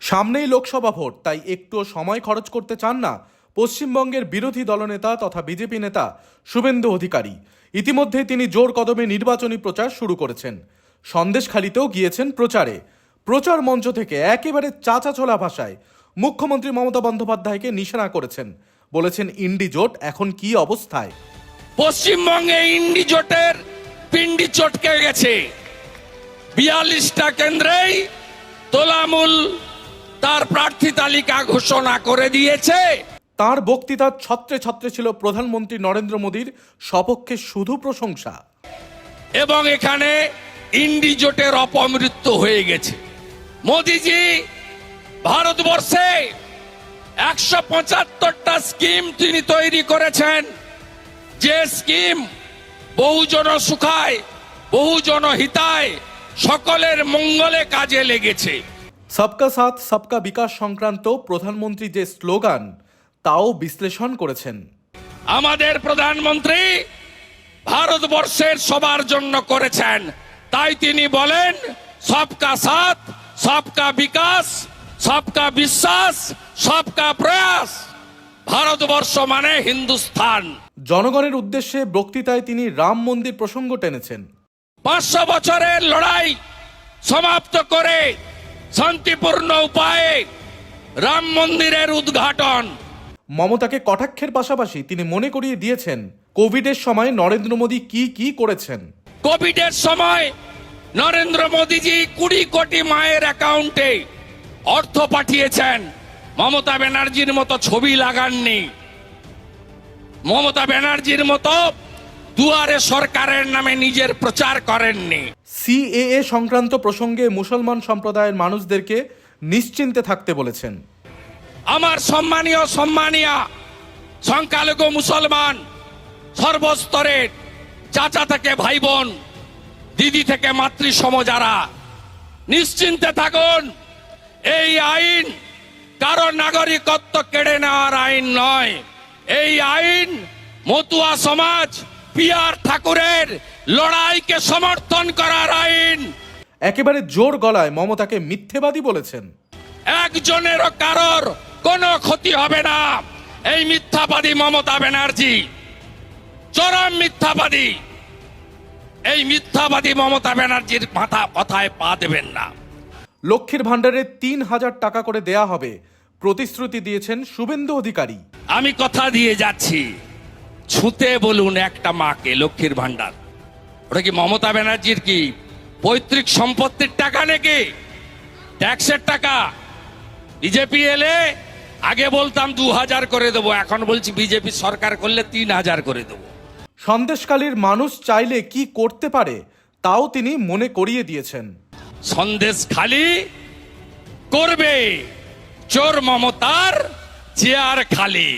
সামনেই লোকসভা ভোট, তাই একটুও সময় খরচ করতে চান না পশ্চিমবঙ্গের বিরোধী দলনেতা তথা বিজেপি নেতা শুভেন্দু অধিকারী। ইতিমধ্যেই তিনি জোর কদমে নির্বাচনী প্রচার শুরু করেছেন। সন্দেশখালিতেও গিয়েছেন প্রচারে। প্রচার মঞ্চ থেকে একেবারে চাঁচাছোলা ভাষায় মুখ্যমন্ত্রী মমতা বন্দ্যোপাধ্যায়কে নিশানা করেছেন। বলেছেন, ইন্ডি জোট এখন কি অবস্থায়। পশ্চিমবঙ্গে ইন্ডি জোটের পিন্ডি চটকে গেছে। 42টা কেন্দ্রেই তোলামূল তার প্রার্থী তালিকা ঘোষণা করে দিয়েছে। তার বক্তৃতার ছত্রে ছত্রে ছিল প্রধানমন্ত্রী নরেন্দ্র মোদীর সপক্ষে শুধু প্রশংসা। এবং এখানে ইন্ডি জোটের অপমৃত্যু হয়ে গেছে। মোদিজি ভারতবর্ষে 175টা স্কিম তিনি তৈরি করেছেন, যে স্কিম বহুজন সুখায় বহুজন হিতায় সকলের মঙ্গলে কাজে লেগেছে। সবকা সাথ সবকা বিকাশ সংক্রান্ত প্রধানমন্ত্রী যে স্লোগান, তাও বিশ্লেষণ করেছেন। আমাদের প্রধানমন্ত্রী ভারতবর্ষের সবার জন্য করেছেন, তাই তিনি বলেন সবকা সাথ সবকা বিকাশ সবকা বিশ্বাস সবকা প্রয়াস। ভারতবর্ষ মানে হিন্দুস্তান। জনগণের উদ্দেশ্যে বক্তৃতায় তিনি রাম মন্দির প্রসঙ্গ টেনেছেন। 500 বছরের লড়াই সমাপ্ত করে শান্তিপূর্ণ উপায়ে রাম মন্দিরের উদ্ঘাটন। মমতাকে কটাক্ষের পাশাপাশি তিনি মনে করিয়ে দিয়েছেন কোভিডের সময় নরেন্দ্র মোদী কি করেছেন। কোভিডের সময় নরেন্দ্র মোদীজি 20 কোটি মায়ের অ্যাকাউন্টে অর্থ পাঠিয়েছেন। মমতা ব্যানার্জির মতো ছবি লাগাননি, মমতা ব্যানার্জির মতো দুয়ারে সরকারের নামে নিজের প্রচার করেননি। সিএএ সংক্রান্ত প্রসঙ্গে মুসলমান সম্প্রদায়ের মানুষদেরকে নিশ্চিন্তে থাকতে বলেছেন। আমার সম্মানিয়া সংখ্যালঘু মুসলমান সর্বস্তরের চাচা থেকে ভাই বোন, দিদি থেকে মাতৃসম যারা, নিশ্চিন্তে থাকুন। এই আইন কারো নাগরিকত্ব কেড়ে নেওয়ার আইন নয়। এই আইন মতুয়া সমাজ পিআর ঠাকুরের লড়াইকে সমর্থন করার আইন। একেবারে জোর গলায় মমতাকে মিথ্যেবাদী বলেছেন। একজনেরও কারোর কোনো ক্ষতি হবে না। এই মিথ্যাবাদী মমতা ব্যানার্জি চরম মিথ্যাবাদী। এই মিথ্যাবাদী মমতা ব্যানার্জির কথায় পা দেবেন না। লক্ষ্মীর ভান্ডারে 3000 টাকা করে দেয়া হবে প্রতিশ্রুতি দিয়েছেন শুভেন্দু অধিকারী। আমি কথা দিয়ে যাচ্ছি, ছুঁতে বলুন একটা মাকে লক্ষ্মীর ভান্ডার। ওটা কি মমতা ব্যানার্জির কি পৈতৃক সম্পত্তির টাকা নাকি ট্যাক্সের টাকা? বিজেপি এলে আগে বলতাম 2000 করে দেবো, এখন বলছি বিজেপি সরকার করলে 3000 করে দেবো। সন্দেশখালীর মানুষ চাইলে কি করতে পারে, তাও তিনি মনে করিয়ে দিয়েছেন। সন্দেশখালী করবে চোর মমতার চেয়ার খালি।